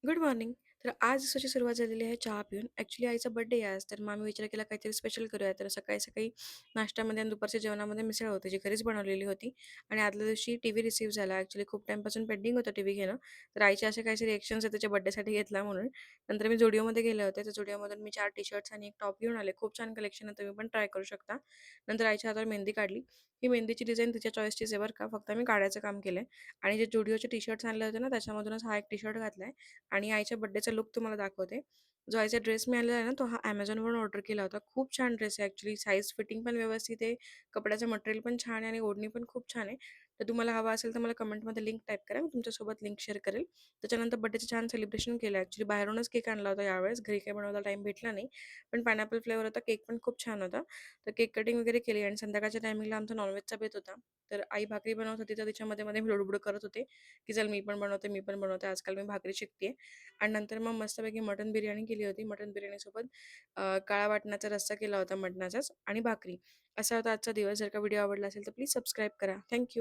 Good morning. तर आज दिवसाची सुरुवात झालेली आहे चहा पिऊन. ॲक्चुअली आईचा बर्थडे आहे आज, तर मग आम्ही विचार केला काहीतरी स्पेशल करूया. तर सकाळी-सकाळी नाश्त्यामध्ये आणि दुपारच्या जेवणामध्ये मिसळ होती, जी घरीच बनवलेली होती. आणि आदल्या दिवशी टीव्ही रिसीव्ह झाला. ॲक्चुअली खूप टाईमपासून पेंडिंग होतं टीव्ही घेणं. तर आईचे असे काहीसे रिएक्शन्स आहेत त्याच्या बर्थडेसाठी घेतला म्हणून. नंतर मी Zudioमध्ये गेले होते. तर Zudioमधून मी 4 टी-शर्ट्स आणि 1 टॉप घेऊन आले. खूप छान कलेक्शन आहे, तुम्ही पण ट्राय करू शकता. नंतर आईच्या हातावर मेहंदी काढली. ही मेहंदीची डिझाइन तिच्या चॉईसचीच आहे बरं का, फक्त मी काढायचं काम केलंय. आणि जे Zudioचे टी-शर्ट्स आणले होते ना, त्याच्यामधूनच हा एक टी-शर्ट घातलाय. आणि आईच्या बर्थडेचा लूक तुम्हाला दाखवते. जो आईचा ड्रेस मी आणलेला आहे ना, तो हा Amazonवरून ऑर्डर केला होता. खूप छान ड्रेस आहे ॲक्चुअली. साईज फिटिंग पण व्यवस्थित आहे. कपड्याचं मटेरियल पण छान आहे आणि ओढणी पण खूप छान आहे. तर तुम्हाला हवा असेल तर मला कमेंटमध्ये लिंक टाइप करा. मी तुमच्यासोबत लिंक शेअर करेल. त्याच्यानंतर बर्थडेचं छान सेलिब्रेशन केलं. ॲक्चुअली बाहेरूनच केक आणला होता यावेळेस. घरी काही बनवायला टाईम भेटला नाही. पण पायनॅपल फ्लेवर होता. केक पण खूप छान होता. तर केक कटिंग वगैरे केली आणि संध्याकाळच्या टायमिंगला आमचा नॉनव्हेजचा बेत होता. तर आई भाकरी बनवत होती, तर तिच्यामध्ये मी लुडबुड करत होते, की चल मी पण बनवते. आजकाल मी भाकरी शिकते आणि नंतर मग मस्तपैकी मटण बिर्याणी केली होती. मटण बिर्याणीसोबत काळा वाटणाचा रस्सा केला होता मटणाचाच आणि भाकरी. असा होता आजचा दिवस. जर का व्हिडिओ आवडला असेल तर प्लीज सबस्क्राईब करा. थँक